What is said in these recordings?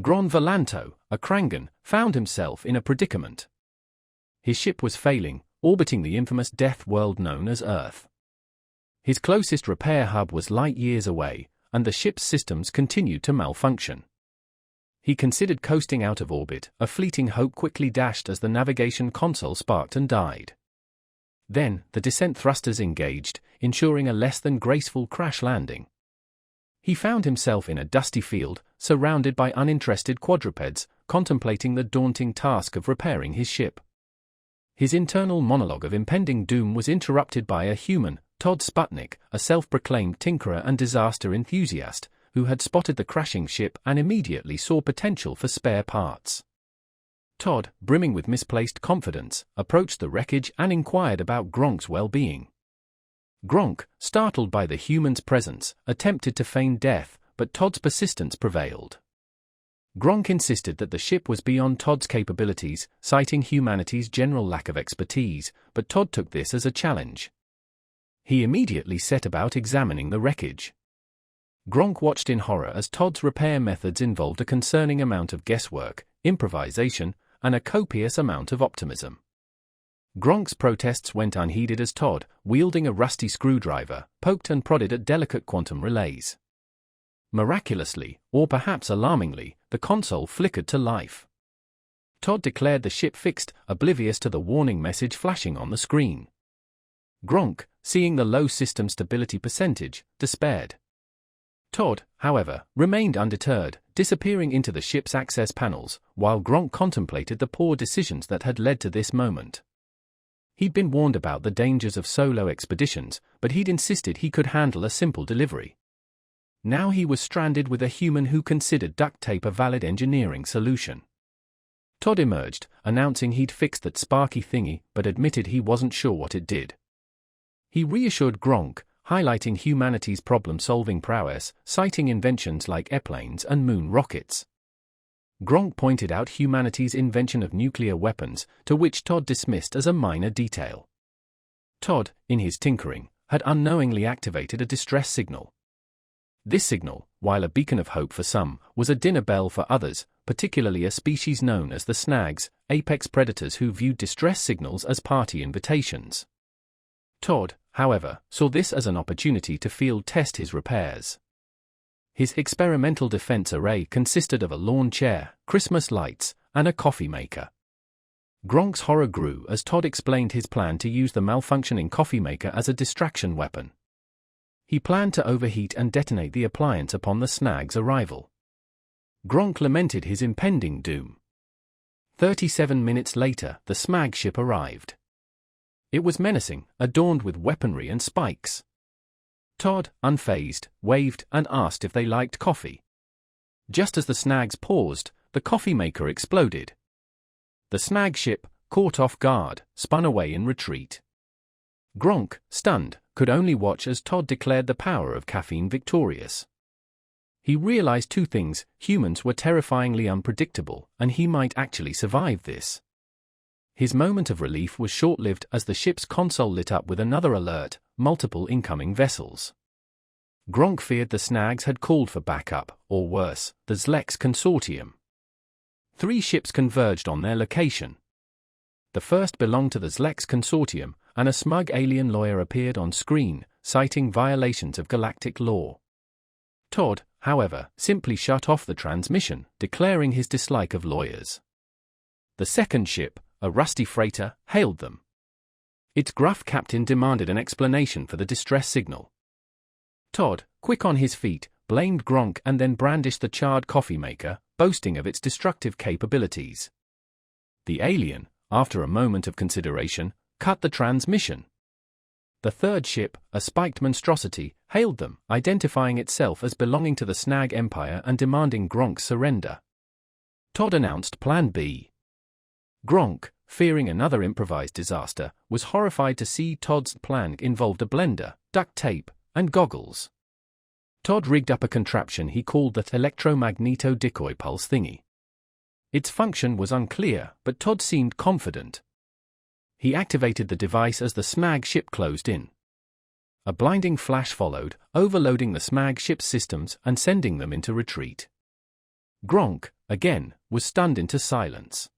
Gron Volanto, a Krangan, found himself in a predicament. His ship was failing, orbiting the infamous death world known as Earth. His closest repair hub was light years away, and the ship's systems continued to malfunction. He considered coasting out of orbit, a fleeting hope quickly dashed as the navigation console sparked and died. Then, the descent thrusters engaged, ensuring a less than graceful crash landing. He found himself in a dusty field, surrounded by uninterested quadrupeds, contemplating the daunting task of repairing his ship. His internal monologue of impending doom was interrupted by a human, Todd Sputnik, a self-proclaimed tinkerer and disaster enthusiast, who had spotted the crashing ship and immediately saw potential for spare parts. Todd, brimming with misplaced confidence, approached the wreckage and inquired about Gronk's well-being. Gronk, startled by the human's presence, attempted to feign death, but Todd's persistence prevailed. Gronk insisted that the ship was beyond Todd's capabilities, citing humanity's general lack of expertise, but Todd took this as a challenge. He immediately set about examining the wreckage. Gronk watched in horror as Todd's repair methods involved a concerning amount of guesswork, improvisation, and a copious amount of optimism. Gronk's protests went unheeded as Todd, wielding a rusty screwdriver, poked and prodded at delicate quantum relays. Miraculously, or perhaps alarmingly, the console flickered to life. Todd declared the ship fixed, oblivious to the warning message flashing on the screen. Gronk, seeing the low system stability percentage, despaired. Todd, however, remained undeterred, disappearing into the ship's access panels, while Gronk contemplated the poor decisions that had led to this moment. He'd been warned about the dangers of solo expeditions, but he'd insisted he could handle a simple delivery. Now he was stranded with a human who considered duct tape a valid engineering solution. Todd emerged, announcing he'd fixed that sparky thingy, but admitted he wasn't sure what it did. He reassured Gronk, highlighting humanity's problem-solving prowess, citing inventions like airplanes and moon rockets. Gronk pointed out humanity's invention of nuclear weapons, to which Todd dismissed as a minor detail. Todd, in his tinkering, had unknowingly activated a distress signal. This signal, while a beacon of hope for some, was a dinner bell for others, particularly a species known as the snags, apex predators who viewed distress signals as party invitations. Todd, however, saw this as an opportunity to field-test his repairs. His experimental defense array consisted of a lawn chair, Christmas lights, and a coffee maker. Gronk's horror grew as Todd explained his plan to use the malfunctioning coffee maker as a distraction weapon. He planned to overheat and detonate the appliance upon the snag's arrival. Gronk lamented his impending doom. 37 minutes later, the smag ship arrived. It was menacing, adorned with weaponry and spikes. Todd, unfazed, waved and asked if they liked coffee. Just as the snags paused, the coffee maker exploded. The snag ship, caught off guard, spun away in retreat. Gronk, stunned, could only watch as Todd declared the power of caffeine victorious. He realized two things: humans were terrifyingly unpredictable, and he might actually survive this. His moment of relief was short-lived as the ship's console lit up with another alert: multiple incoming vessels. Gronk feared the snags had called for backup, or worse, the Zlex consortium. 3 ships converged on their location. The first belonged to the Zlex consortium, and a smug alien lawyer appeared on screen, citing violations of galactic law. Todd, however, simply shut off the transmission, declaring his dislike of lawyers. The second ship, a rusty freighter, hailed them. Its gruff captain demanded an explanation for the distress signal. Todd, quick on his feet, blamed Gronk and then brandished the charred coffee maker, boasting of its destructive capabilities. The alien, after a moment of consideration, cut the transmission. The third ship, a spiked monstrosity, hailed them, identifying itself as belonging to the Snag Empire and demanding Gronk's surrender. Todd announced Plan B. Gronk, fearing another improvised disaster, was horrified to see Todd's plan involved a blender, duct tape, and goggles. Todd rigged up a contraption he called the electromagneto-decoy pulse thingy. Its function was unclear, but Todd seemed confident. He activated the device as the Smag ship closed in. A blinding flash followed, overloading the Smag ship's systems and sending them into retreat. Gronk, again, was stunned into silence.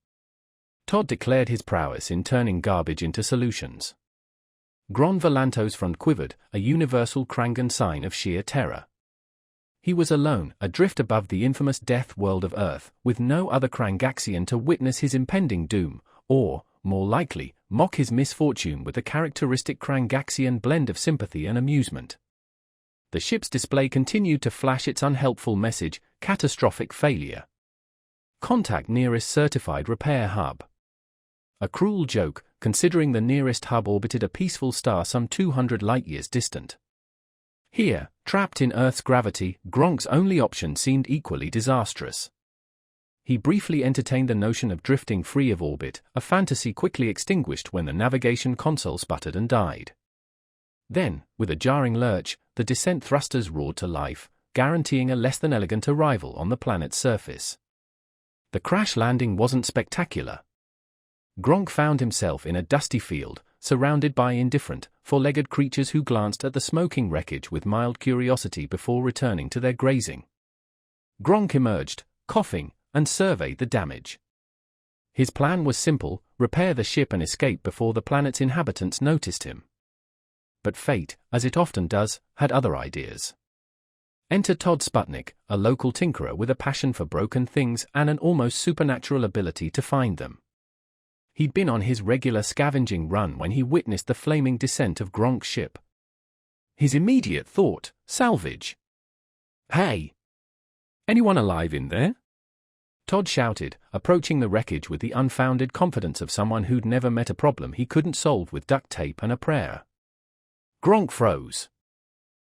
Todd declared his prowess in turning garbage into solutions. Gron Volanto's front quivered, a universal Krangan sign of sheer terror. He was alone, adrift above the infamous death world of Earth, with no other Krangaxian to witness his impending doom, or, more likely, mock his misfortune with the characteristic Krangaxian blend of sympathy and amusement. The ship's display continued to flash its unhelpful message: catastrophic failure. Contact nearest certified repair hub. A cruel joke, considering the nearest hub orbited a peaceful star some 200 light-years distant. Here, trapped in Earth's gravity, Gronk's only option seemed equally disastrous. He briefly entertained the notion of drifting free of orbit, a fantasy quickly extinguished when the navigation console sputtered and died. Then, with a jarring lurch, the descent thrusters roared to life, guaranteeing a less than elegant arrival on the planet's surface. The crash landing wasn't spectacular. Gronk found himself in a dusty field, surrounded by indifferent, four-legged creatures who glanced at the smoking wreckage with mild curiosity before returning to their grazing. Gronk emerged, coughing, and surveyed the damage. His plan was simple: repair the ship and escape before the planet's inhabitants noticed him. But fate, as it often does, had other ideas. Enter Todd Sputnik, a local tinkerer with a passion for broken things and an almost supernatural ability to find them. He'd been on his regular scavenging run when he witnessed the flaming descent of Gronk's ship. His immediate thought: salvage. "Hey! Anyone alive in there?" Todd shouted, approaching the wreckage with the unfounded confidence of someone who'd never met a problem he couldn't solve with duct tape and a prayer. Gronk froze.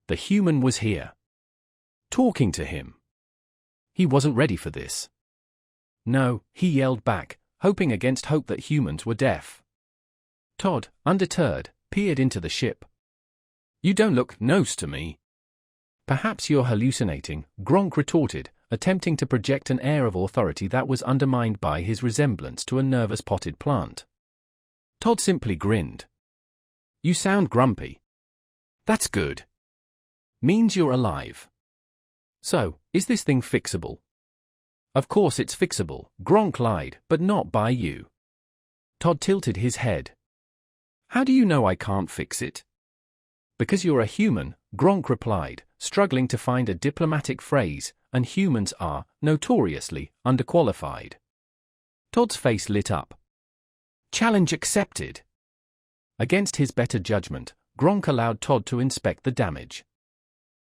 The human was here. Talking to him. He wasn't ready for this. "No," he yelled back, hoping against hope that humans were deaf. Todd, undeterred, peered into the ship. "You don't look nose to me." "Perhaps you're hallucinating," Gronk retorted, attempting to project an air of authority that was undermined by his resemblance to a nervous potted plant. Todd simply grinned. "You sound grumpy." "That's good. Means you're alive. So, is this thing fixable?" "Of course it's fixable," Gronk lied, "but not by you." Todd tilted his head. "How do you know I can't fix it?" "Because you're a human," Gronk replied, struggling to find a diplomatic phrase, "and humans are, notoriously, underqualified." Todd's face lit up. "Challenge accepted." Against his better judgment, Gronk allowed Todd to inspect the damage.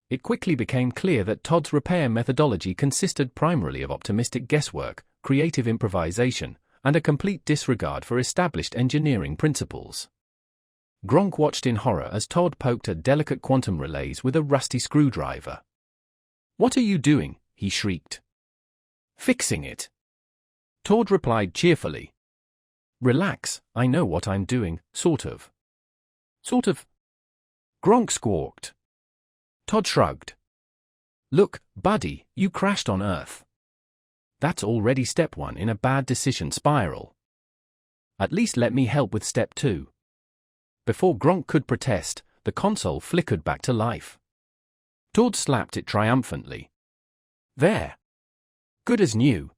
It quickly became clear that Todd's repair methodology consisted primarily of optimistic guesswork, creative improvisation, and a complete disregard for established engineering principles. Gronk watched in horror as Todd poked at delicate quantum relays with a rusty screwdriver. "What are you doing?" he shrieked. "Fixing it." Todd replied cheerfully. "Relax, I know what I'm doing, sort of." "Sort of?" Gronk squawked. Todd shrugged. "Look, buddy, you crashed on Earth. That's already step 1 in a bad decision spiral. At least let me help with step 2. Before Gronk could protest, the console flickered back to life. Todd slapped it triumphantly. "There. Good as new."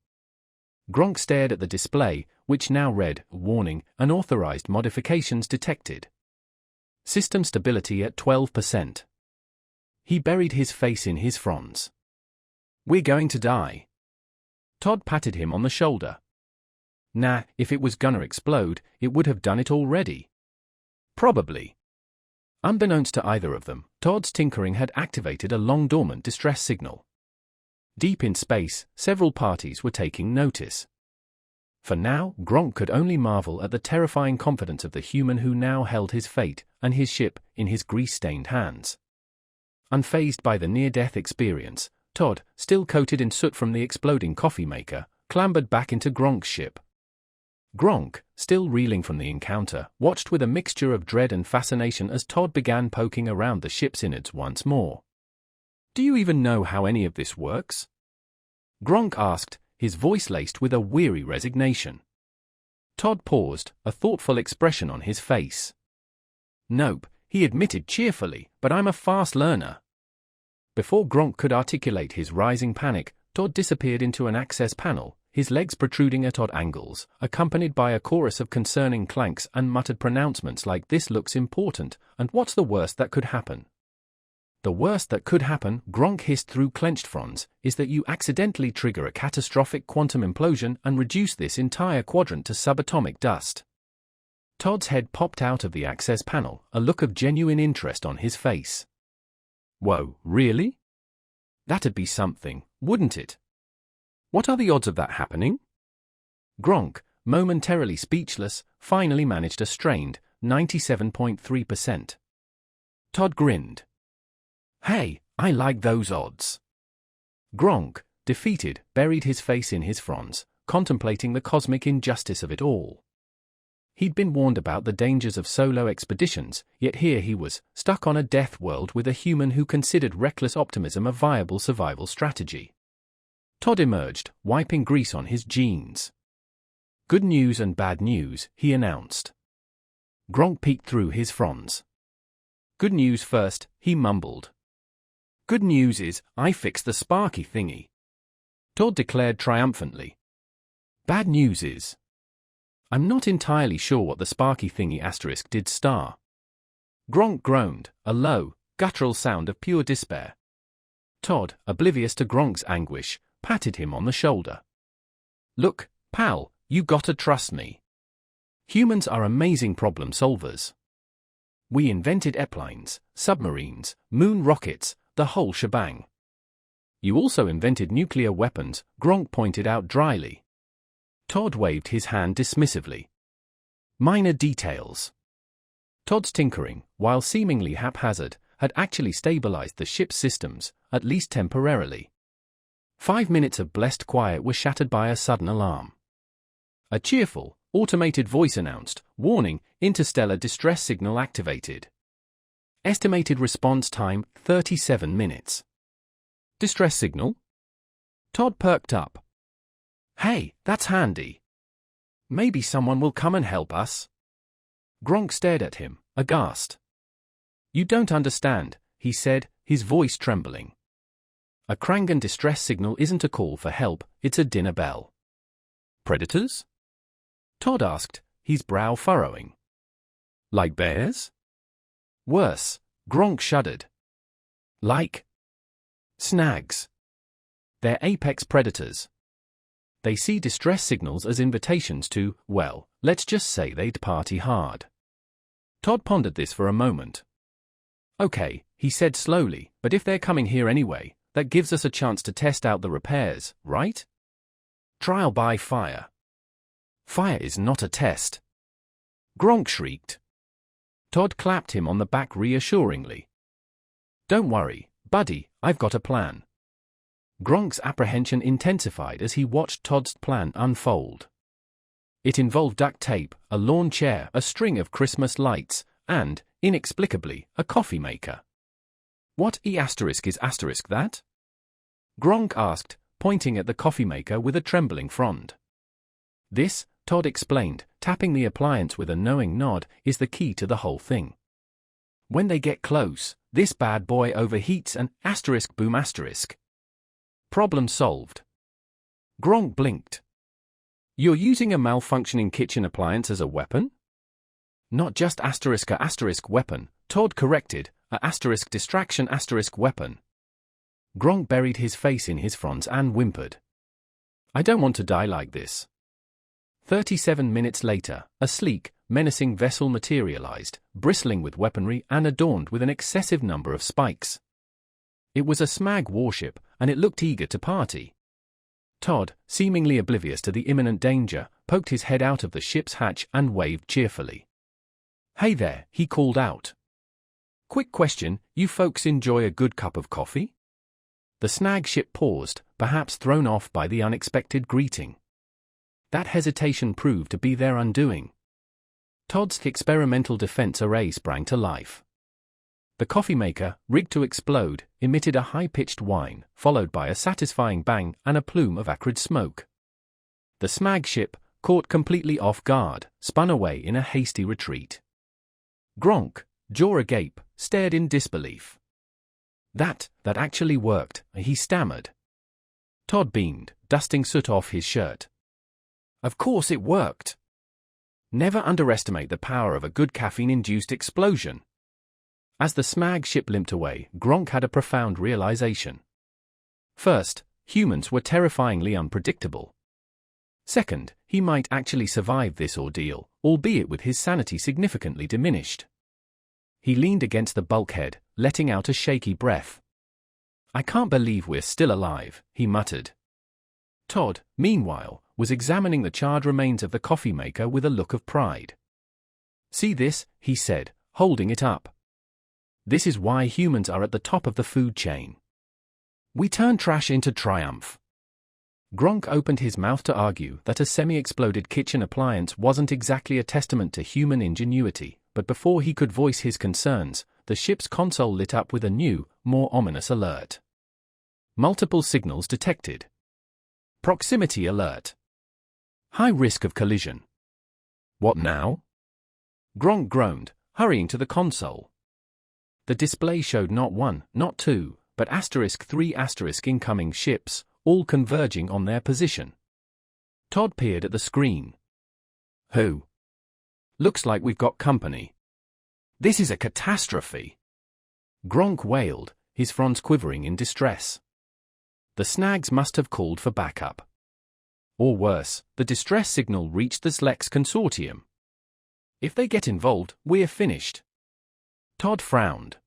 Gronk stared at the display, which now read, "Warning, unauthorized modifications detected. System stability at 12%. He buried his face in his fronds. "We're going to die." Todd patted him on the shoulder. "Nah, if it was gonna explode, it would have done it already." "Probably." Unbeknownst to either of them, Todd's tinkering had activated a long-dormant distress signal. Deep in space, several parties were taking notice. For now, Gronk could only marvel at the terrifying confidence of the human who now held his fate, and his ship, in his grease-stained hands. Unfazed by the near-death experience, Todd, still coated in soot from the exploding coffee maker, clambered back into Gronk's ship. Gronk, still reeling from the encounter, watched with a mixture of dread and fascination as Todd began poking around the ship's innards once more. "Do you even know how any of this works?" Gronk asked, his voice laced with a weary resignation. Todd paused, a thoughtful expression on his face. "Nope," he admitted cheerfully, "but I'm a fast learner." Before Gronk could articulate his rising panic, Todd disappeared into an access panel, his legs protruding at odd angles, accompanied by a chorus of concerning clanks and muttered pronouncements like "This looks important, and what's the worst that could happen?" "The worst that could happen," Gronk hissed through clenched fronds, "is that you accidentally trigger a catastrophic quantum implosion and reduce this entire quadrant to subatomic dust." Todd's head popped out of the access panel, a look of genuine interest on his face. "Whoa, really? That'd be something, wouldn't it? What are the odds of that happening?" Gronk, momentarily speechless, finally managed a strained 97.3%. Todd grinned. "Hey, I like those odds." Gronk, defeated, buried his face in his fronds, contemplating the cosmic injustice of it all. He'd been warned about the dangers of solo expeditions, yet here he was, stuck on a death world with a human who considered reckless optimism a viable survival strategy. Todd emerged, wiping grease on his jeans. "Good news and bad news," he announced. Gronk peeked through his fronds. "Good news first," he mumbled. "Good news is, I fixed the sparky thingy," Todd declared triumphantly. "Bad news is, I'm not entirely sure what the sparky thingy * did star." Gronk groaned, a low, guttural sound of pure despair. Todd, oblivious to Gronk's anguish, patted him on the shoulder. "Look, pal, you gotta trust me. Humans are amazing problem solvers. We invented airplanes, submarines, moon rockets, the whole shebang. You also invented nuclear weapons," Gronk pointed out dryly. Todd waved his hand dismissively. "Minor details." Todd's tinkering, while seemingly haphazard, had actually stabilized the ship's systems, at least temporarily. 5 minutes of blessed quiet were shattered by a sudden alarm. A cheerful, automated voice announced, "Warning, interstellar distress signal activated. Estimated response time, 37 minutes. "Distress signal?" Todd perked up. "Hey, that's handy. Maybe someone will come and help us." Gronk stared at him, aghast. "You don't understand," he said, his voice trembling. "A Krangan distress signal isn't a call for help, it's a dinner bell." "Predators?" Todd asked, his brow furrowing. "Like bears?" "Worse," Gronk shuddered. "Like snags. They're apex predators. They see distress signals as invitations to, well, let's just say they'd party hard." Todd pondered this for a moment. "Okay," he said slowly, "but if they're coming here anyway, that gives us a chance to test out the repairs, right? Trial by fire." "Fire is not a test," Gronk shrieked. Todd clapped him on the back reassuringly. "Don't worry, buddy, I've got a plan." Gronk's apprehension intensified as he watched Todd's plan unfold. It involved duct tape, a lawn chair, a string of Christmas lights, and, inexplicably, a coffee maker. "What is that?" Gronk asked, pointing at the coffee maker with a trembling frond. "This," Todd explained, tapping the appliance with a knowing nod, "is the key to the whole thing. When they get close, this bad boy overheats and boom *. Problem solved." Gronk blinked. "You're using a malfunctioning kitchen appliance as a weapon?" "Not just ** weapon," Todd corrected, a * distraction * weapon. Gronk buried his face in his fronds and whimpered. "I don't want to die like this." 37 minutes later, a sleek, menacing vessel materialized, bristling with weaponry and adorned with an excessive number of spikes. It was a smag warship, and it looked eager to party. Todd, seemingly oblivious to the imminent danger, poked his head out of the ship's hatch and waved cheerfully. "Hey there," he called out. "Quick question, you folks enjoy a good cup of coffee?" The snag ship paused, perhaps thrown off by the unexpected greeting. That hesitation proved to be their undoing. Todd's experimental defense array sprang to life. The coffee maker, rigged to explode, emitted a high-pitched whine, followed by a satisfying bang and a plume of acrid smoke. The smag ship, caught completely off guard, spun away in a hasty retreat. Gronk, jaw agape, stared in disbelief. That actually worked," he stammered. Todd beamed, dusting soot off his shirt. Of course it worked. Never underestimate the power of a good caffeine-induced explosion. As the Smag ship limped away, Gronk had a profound realization. First, humans were terrifyingly unpredictable. Second, he might actually survive this ordeal, albeit with his sanity significantly diminished. He leaned against the bulkhead, letting out a shaky breath. I can't believe we're still alive, he muttered. Todd, meanwhile, was examining the charred remains of the coffee maker with a look of pride. See this, he said, holding it up. This is why humans are at the top of the food chain. We turn trash into triumph. Gronk opened his mouth to argue that a semi-exploded kitchen appliance wasn't exactly a testament to human ingenuity, but before he could voice his concerns, the ship's console lit up with a new, more ominous alert. Multiple signals detected. Proximity alert. High risk of collision. What now? Gronk groaned, hurrying to the console. The display showed not one, not two, but *3* incoming ships, all converging on their position. Todd peered at the screen. Who? Looks like we've got company. This is a catastrophe. Gronk wailed, his fronds quivering in distress. The snags must have called for backup. Or worse, the distress signal reached the Slex consortium. If they get involved, we're finished. Todd frowned.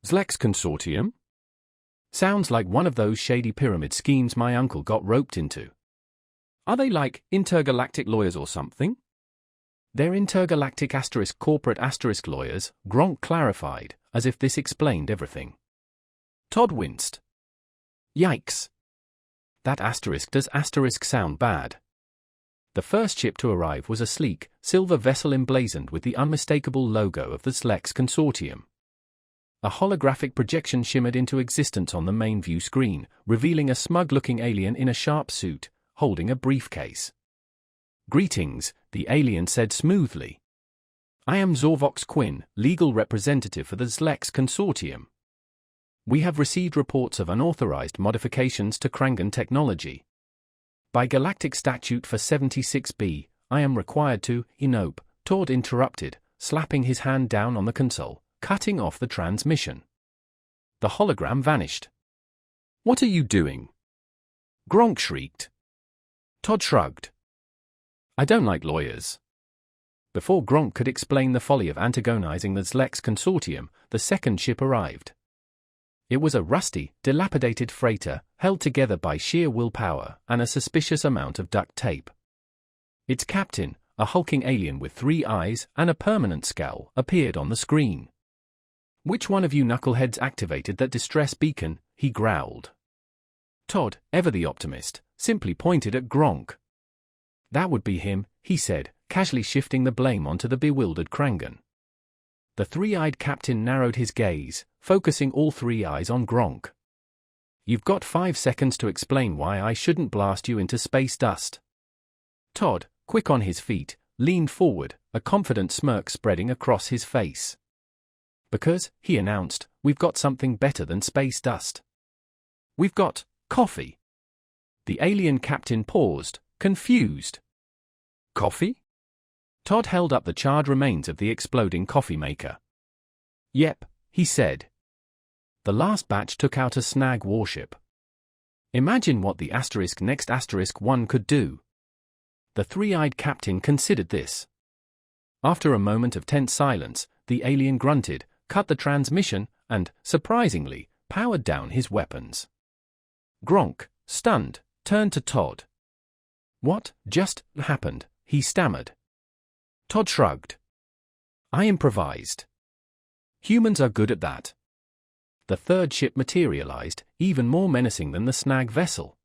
Slex consortium? Sounds like one of those shady pyramid schemes my uncle got roped into. Are they like intergalactic lawyers or something? They're intergalactic corporate lawyers, Gronk clarified, as if this explained everything. Todd winced. Yikes. That does sound bad. The first ship to arrive was a sleek, silver vessel emblazoned with the unmistakable logo of the Slex consortium. A holographic projection shimmered into existence on the main view screen, revealing a smug-looking alien in a sharp suit, holding a briefcase. Greetings, the alien said smoothly. I am Zorvox Quinn, legal representative for the Slex consortium. We have received reports of unauthorized modifications to Krangan technology. By galactic statute for 76B, I am required to, Nope, Todd interrupted, slapping his hand down on the console, cutting off the transmission. The hologram vanished. What are you doing? Gronk shrieked. Todd shrugged. I don't like lawyers. Before Gronk could explain the folly of antagonizing the Slex consortium, the second ship arrived. It was a rusty, dilapidated freighter, held together by sheer willpower and a suspicious amount of duct tape. Its captain, a hulking alien with 3 eyes and a permanent scowl, appeared on the screen. Which one of you knuckleheads activated that distress beacon? He growled. Todd, ever the optimist, simply pointed at Gronk. That would be him, he said, casually shifting the blame onto the bewildered Krangan. The 3-eyed captain narrowed his gaze, focusing all 3 eyes on Gronk. You've got 5 seconds to explain why I shouldn't blast you into space dust. Todd, quick on his feet, leaned forward, a confident smirk spreading across his face. Because, he announced, we've got something better than space dust. We've got coffee. The alien captain paused, confused. Coffee? Todd held up the charred remains of the exploding coffee maker. Yep, he said. The last batch took out a snag warship. Imagine what the next *1 could do. The 3-eyed captain considered this. After a moment of tense silence, the alien grunted, cut the transmission, and, surprisingly, powered down his weapons. Gronk, stunned, turned to Todd. What just happened? He stammered. Todd shrugged. I improvised. Humans are good at that. The third ship materialized, even more menacing than the snag vessel.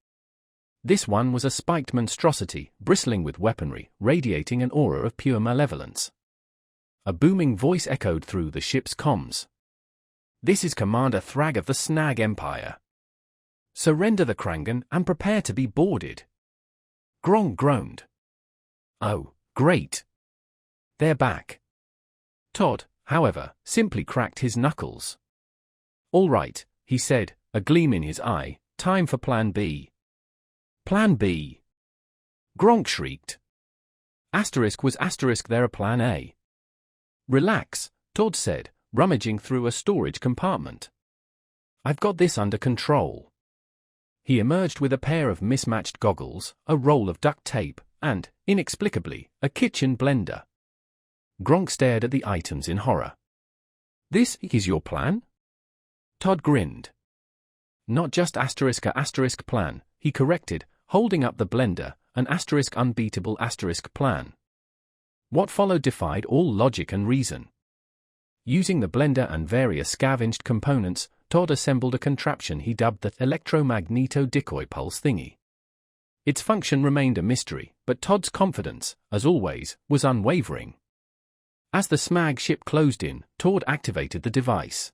This one was a spiked monstrosity, bristling with weaponry, radiating an aura of pure malevolence. A booming voice echoed through the ship's comms. This is Commander Thrag of the Snag Empire. Surrender the Krangan and prepare to be boarded. Gronk groaned. Oh, great. They're back. Todd, however, simply cracked his knuckles. All right, he said, a gleam in his eye, time for Plan B. Plan B. Gronk shrieked. Was there a plan A? Relax, Todd said, rummaging through a storage compartment. I've got this under control. He emerged with a pair of mismatched goggles, a roll of duct tape, and, inexplicably, a kitchen blender. Gronk stared at the items in horror. This is your plan? Todd grinned. Not just a plan, he corrected, holding up the blender, an unbeatable plan. What followed defied all logic and reason. Using the blender and various scavenged components, Todd assembled a contraption he dubbed the electromagneto-decoy pulse thingy. Its function remained a mystery, but Todd's confidence, as always, was unwavering. As the smag ship closed in, Todd activated the device.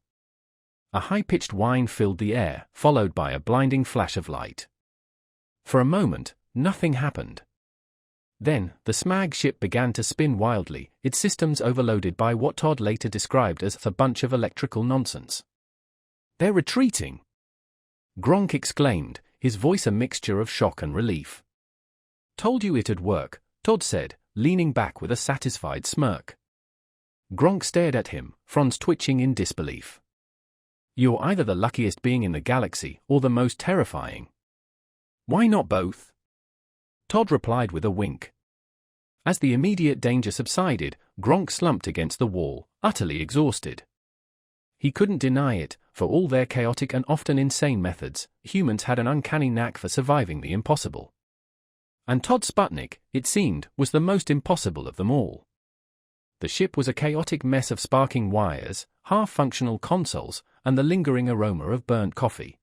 A high-pitched whine filled the air, followed by a blinding flash of light. For a moment, nothing happened. Then, the smag ship began to spin wildly, its systems overloaded by what Todd later described as a bunch of electrical nonsense. They're retreating! Gronk exclaimed, his voice a mixture of shock and relief. Told you it'd work, Todd said, leaning back with a satisfied smirk. Gronk stared at him, fronts twitching in disbelief. You're either the luckiest being in the galaxy or the most terrifying. Why not both? Todd replied with a wink. As the immediate danger subsided, Gronk slumped against the wall, utterly exhausted. He couldn't deny it, for all their chaotic and often insane methods, humans had an uncanny knack for surviving the impossible. And Todd Sputnik, it seemed, was the most impossible of them all. The ship was a chaotic mess of sparking wires, half-functional consoles, and the lingering aroma of burnt coffee.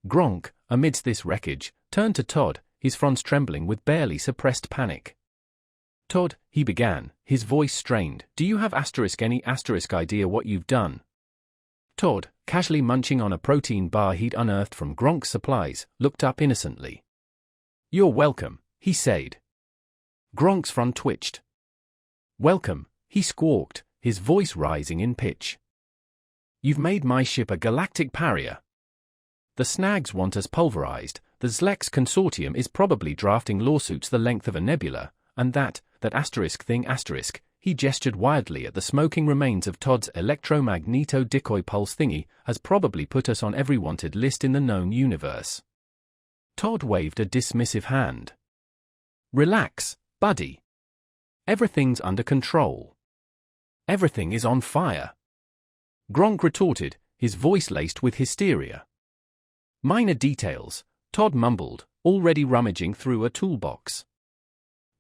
Gronk, amidst this wreckage, turned to Todd, his fronts trembling with barely suppressed panic. Todd, he began, his voice strained, do you have any idea what you've done? Todd, casually munching on a protein bar he'd unearthed from Gronk's supplies, looked up innocently. You're welcome, he said. Gronk's front twitched. Welcome, he squawked, his voice rising in pitch. You've made my ship a galactic pariah. The snags want us pulverized, the Zlex consortium is probably drafting lawsuits the length of a nebula, and that thing, he gestured wildly at the smoking remains of Todd's electromagneto-decoy pulse thingy, has probably put us on every wanted list in the known universe. Todd waved a dismissive hand. Relax, buddy. Everything's under control. Everything is on fire. Gronk retorted, his voice laced with hysteria. Minor details, Todd mumbled, already rummaging through a toolbox.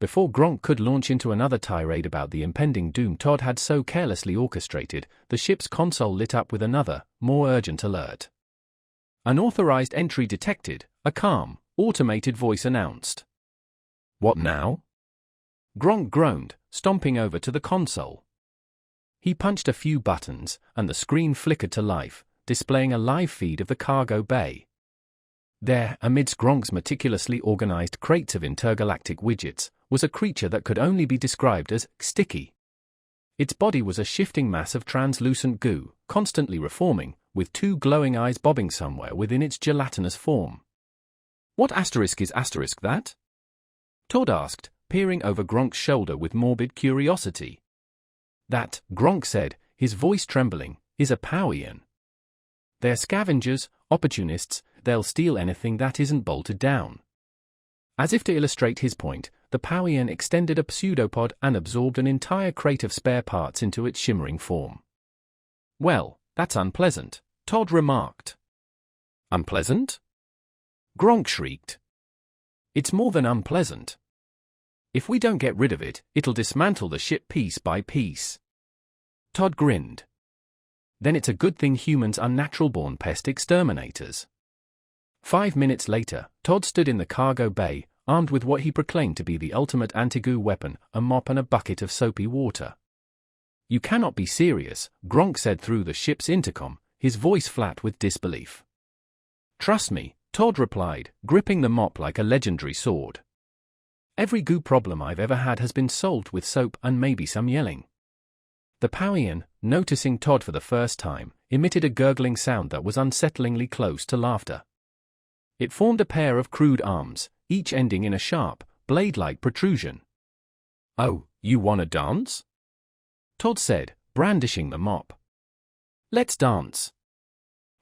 Before Gronk could launch into another tirade about the impending doom Todd had so carelessly orchestrated, the ship's console lit up with another, more urgent alert. Unauthorized entry detected, a calm, automated voice announced. What now? Gronk groaned, stomping over to the console. He punched a few buttons, and the screen flickered to life, displaying a live feed of the cargo bay. There, amidst Gronk's meticulously organized crates of intergalactic widgets, was a creature that could only be described as sticky. Its body was a shifting mass of translucent goo, constantly reforming, with two glowing eyes bobbing somewhere within its gelatinous form. What is that? Todd asked, peering over Gronk's shoulder with morbid curiosity. That, Gronk said, his voice trembling, is a Powian. They're scavengers, opportunists, they'll steal anything that isn't bolted down. As if to illustrate his point, the Powian extended a pseudopod and absorbed an entire crate of spare parts into its shimmering form. Well, that's unpleasant, Todd remarked. Unpleasant? Gronk shrieked. It's more than unpleasant. If we don't get rid of it, it'll dismantle the ship piece by piece. Todd grinned. Then it's a good thing humans are natural-born pest exterminators. 5 minutes later, Todd stood in the cargo bay, armed with what he proclaimed to be the ultimate anti-goo weapon, a mop and a bucket of soapy water. You cannot be serious, Gronk said through the ship's intercom, his voice flat with disbelief. Trust me, Todd replied, gripping the mop like a legendary sword. Every goo problem I've ever had has been solved with soap and maybe some yelling. The Powian, noticing Todd for the first time, emitted a gurgling sound that was unsettlingly close to laughter. It formed a pair of crude arms, each ending in a sharp, blade-like protrusion. "Oh, you wanna dance?" Todd said, brandishing the mop. "Let's dance."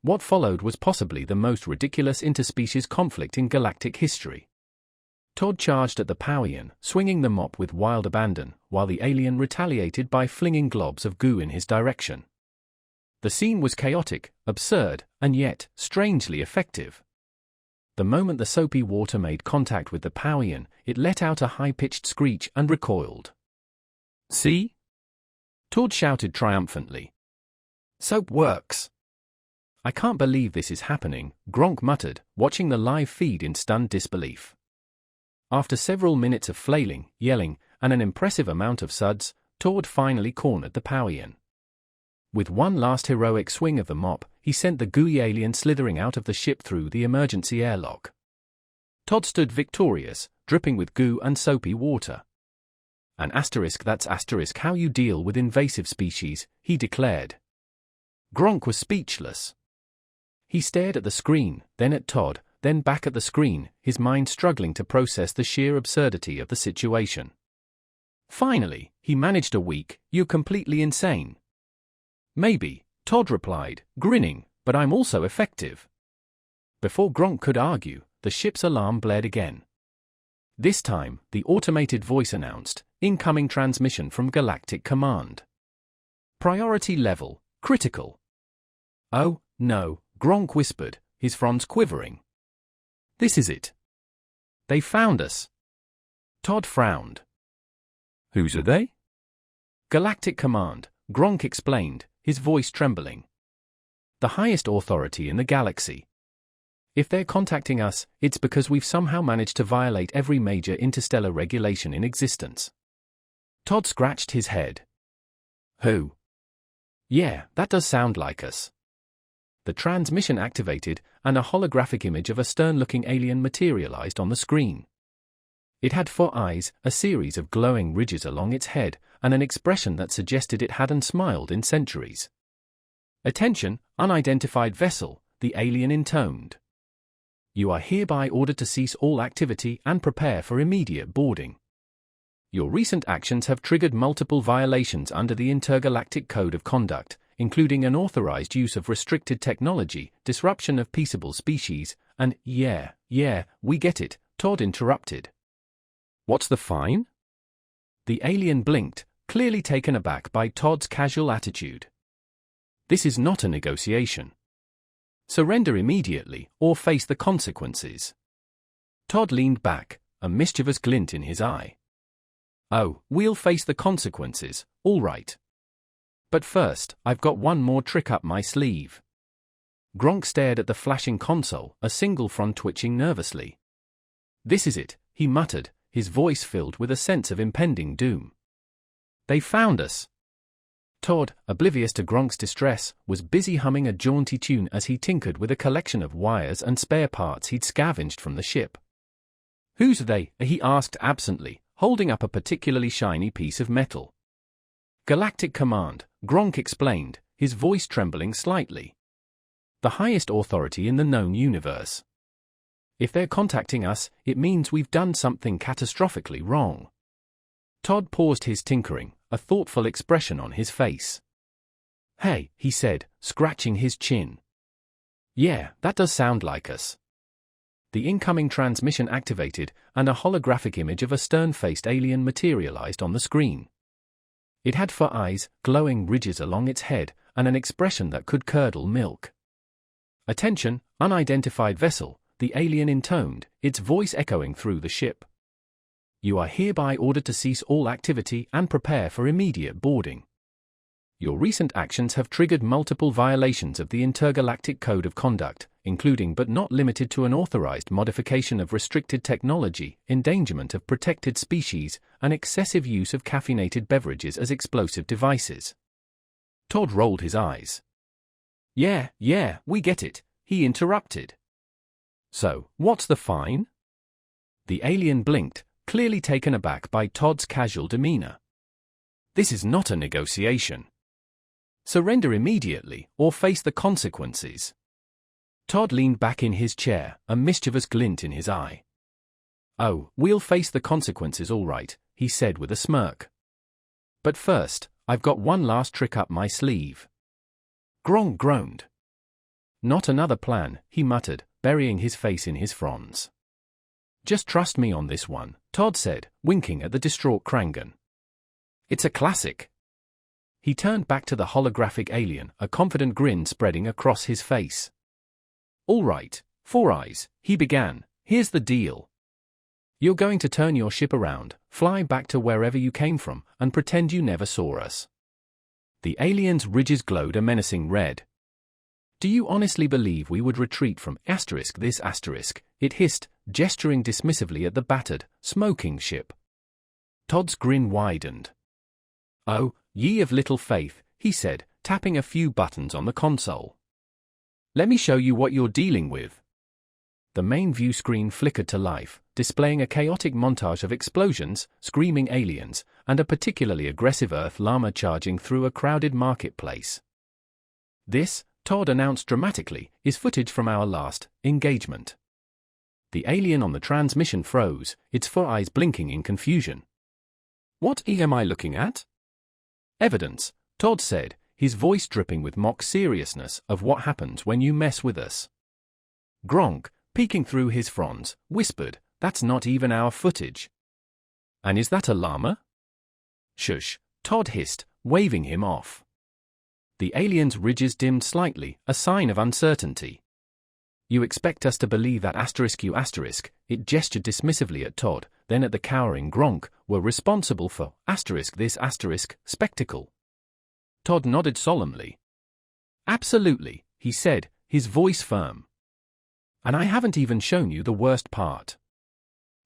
What followed was possibly the most ridiculous interspecies conflict in galactic history. Todd charged at the Pauian, swinging the mop with wild abandon, while the alien retaliated by flinging globs of goo in his direction. The scene was chaotic, absurd, and yet strangely effective. The moment the soapy water made contact with the Pauian, it let out a high-pitched screech and recoiled. "See?" Todd shouted triumphantly. "Soap works." "I can't believe this is happening," Gronk muttered, watching the live feed in stunned disbelief. After several minutes of flailing, yelling, and an impressive amount of suds, Todd finally cornered the Pauian. With one last heroic swing of the mop, he sent the gooey alien slithering out of the ship through the emergency airlock. Todd stood victorious, dripping with goo and soapy water. That's how you deal with invasive species," he declared. Gronk was speechless. He stared at the screen, then at Todd, then back at the screen, his mind struggling to process the sheer absurdity of the situation. Finally, he managed a weak, "You're completely insane." "Maybe," Todd replied, grinning, "but I'm also effective." Before Gronk could argue, the ship's alarm blared again. This time, the automated voice announced, "Incoming transmission from Galactic Command. Priority level, critical." "Oh, no," Gronk whispered, his fronds quivering. "This is it. They found us." Todd frowned. "Whose are they?" "Galactic Command," Gronk explained, his voice trembling. "The highest authority in the galaxy. If they're contacting us, it's because we've somehow managed to violate every major interstellar regulation in existence." Todd scratched his head. "Who?" "Yeah, that does sound like us." The transmission activated, and a holographic image of a stern-looking alien materialized on the screen. It had 4 eyes, a series of glowing ridges along its head, and an expression that suggested it hadn't smiled in centuries. "Attention, unidentified vessel," the alien intoned. "You are hereby ordered to cease all activity and prepare for immediate boarding. Your recent actions have triggered multiple violations under the Intergalactic Code of Conduct, including unauthorized use of restricted technology, disruption of peaceable species, and yeah, we get it," Todd interrupted. "What's the fine?" The alien blinked, clearly taken aback by Todd's casual attitude. "This is not a negotiation. Surrender immediately, or face the consequences." Todd leaned back, a mischievous glint in his eye. "Oh, we'll face the consequences, all right. But first, I've got one more trick up my sleeve." Gronk stared at the flashing console, a single front twitching nervously. "This is it," he muttered, his voice filled with a sense of impending doom. "They found us." Todd, oblivious to Gronk's distress, was busy humming a jaunty tune as he tinkered with a collection of wires and spare parts he'd scavenged from the ship. "Who's they?" he asked absently, holding up a particularly shiny piece of metal. "Galactic Command," Gronk explained, his voice trembling slightly. "The highest authority in the known universe. If they're contacting us, it means we've done something catastrophically wrong." Todd paused his tinkering, a thoughtful expression on his face. "Hey," he said, scratching his chin. "Yeah, that does sound like us." The incoming transmission activated, and a holographic image of a stern-faced alien materialized on the screen. It had 4 eyes, glowing ridges along its head, and an expression that could curdle milk. "Attention, unidentified vessel," the alien intoned, its voice echoing through the ship. "You are hereby ordered to cease all activity and prepare for immediate boarding. Your recent actions have triggered multiple violations of the Intergalactic Code of Conduct, including but not limited to unauthorized modification of restricted technology, endangerment of protected species, and excessive use of caffeinated beverages as explosive devices." Todd rolled his eyes. Yeah, we get it," he interrupted. "So, what's the fine?" The alien blinked, clearly taken aback by Todd's casual demeanor. "This is not a negotiation. Surrender immediately, or face the consequences." Todd leaned back in his chair, a mischievous glint in his eye. "Oh, we'll face the consequences all right," he said with a smirk. "But first, I've got one last trick up my sleeve." Gronk groaned. "Not another plan," he muttered, burying his face in his fronds. "Just trust me on this one," Todd said, winking at the distraught Krangan. "It's a classic." He turned back to the holographic alien, a confident grin spreading across his face. "All right, Four Eyes," he began, "here's the deal. You're going to turn your ship around, fly back to wherever you came from, and pretend you never saw us." The alien's ridges glowed a menacing red. "Do you honestly believe we would retreat from this asterisk?" it hissed, gesturing dismissively at the battered, smoking ship. Todd's grin widened. "Oh, ye of little faith," he said, tapping a few buttons on the console. "Let me show you what you're dealing with." The main view screen flickered to life, displaying a chaotic montage of explosions, screaming aliens, and a particularly aggressive Earth llama charging through a crowded marketplace. "This," Todd announced dramatically, "is footage from our last engagement." The alien on the transmission froze, its 4 eyes blinking in confusion. "What am I looking at?" "Evidence," Todd said, his voice dripping with mock seriousness, "of what happens when you mess with us." Gronk, peeking through his fronds, whispered, "That's not even our footage." "And is that a llama?" "Shush," Todd hissed, waving him off. The alien's ridges dimmed slightly, a sign of uncertainty. "You expect us to believe that you asterisk," it gestured dismissively at Todd, then at the cowering Gronk, "were responsible for this asterisk spectacle?" Todd nodded solemnly. "Absolutely," he said, his voice firm. "And I haven't even shown you the worst part."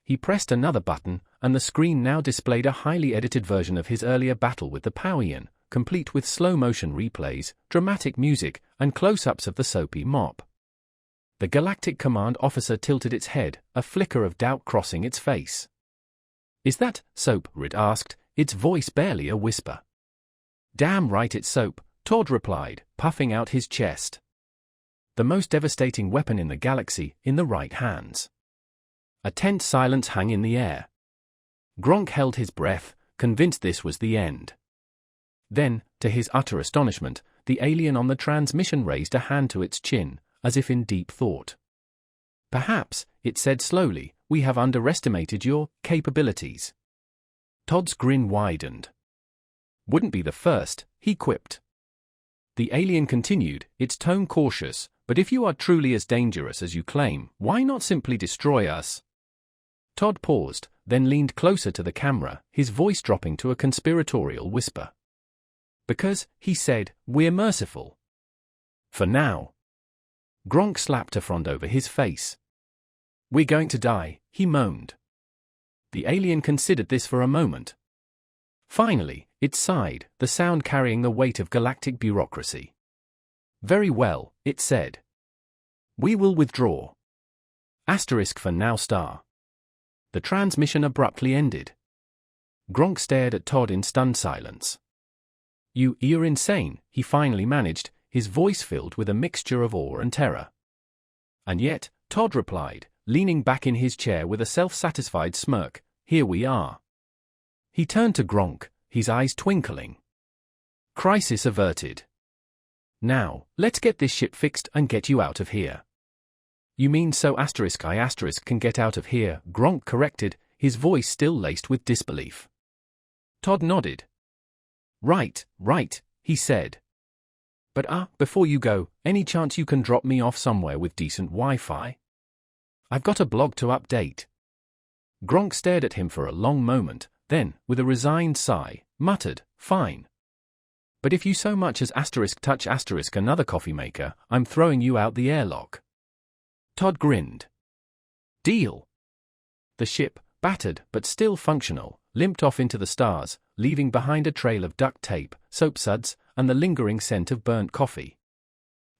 He pressed another button, and the screen now displayed a highly edited version of his earlier battle with the Powian, complete with slow-motion replays, dramatic music, and close-ups of the soapy mop. The Galactic Command officer tilted its head, a flicker of doubt crossing its face. "Is that soap?" it asked, its voice barely a whisper. "Damn right it's soap," Todd replied, puffing out his chest. The most devastating weapon in the galaxy, in the right hands. A tense silence hung in the air. Gronk held his breath, convinced this was the end. Then, to his utter astonishment, the alien on the transmission raised a hand to its chin, as if in deep thought. "Perhaps," it said slowly, "we have underestimated your capabilities." Todd's grin widened. "Wouldn't be the first," he quipped. The alien continued, its tone cautious, "But if you are truly as dangerous as you claim, why not simply destroy us?" Todd paused, then leaned closer to the camera, his voice dropping to a conspiratorial whisper. "Because," he said, "we're merciful. For now." Gronk slapped a front over his face. "We're going to die," he moaned. The alien considered this for a moment. Finally, it sighed, the sound carrying the weight of galactic bureaucracy. "Very well," it said. "We will withdraw. Asterisk for now star." The transmission abruptly ended. Gronk stared at Todd in stunned silence. You're insane," he finally managed, his voice filled with a mixture of awe and terror. "And yet," Todd replied, leaning back in his chair with a self-satisfied smirk, "here we are." He turned to Gronk, his eyes twinkling. "Crisis averted. Now, let's get this ship fixed and get you out of here." "You mean so I can get out of here," Gronk corrected, his voice still laced with disbelief. Todd nodded. Right, he said. "But before you go, any chance you can drop me off somewhere with decent Wi-Fi? I've got a blog to update." Gronk stared at him for a long moment, then, with a resigned sigh, muttered, "Fine. But if you so much as touch another coffee maker, I'm throwing you out the airlock." Todd grinned. "Deal." The ship, battered but still functional, limped off into the stars, leaving behind a trail of duct tape, soap suds, and the lingering scent of burnt coffee.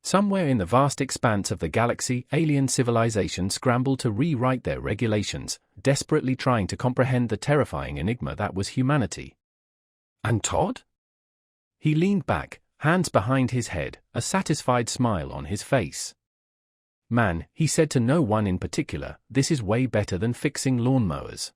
Somewhere in the vast expanse of the galaxy, alien civilization scrambled to rewrite their regulations, desperately trying to comprehend the terrifying enigma that was humanity. "And Todd?" He leaned back, hands behind his head, a satisfied smile on his face. Man, he said to no one in particular, this is way better than fixing lawnmowers.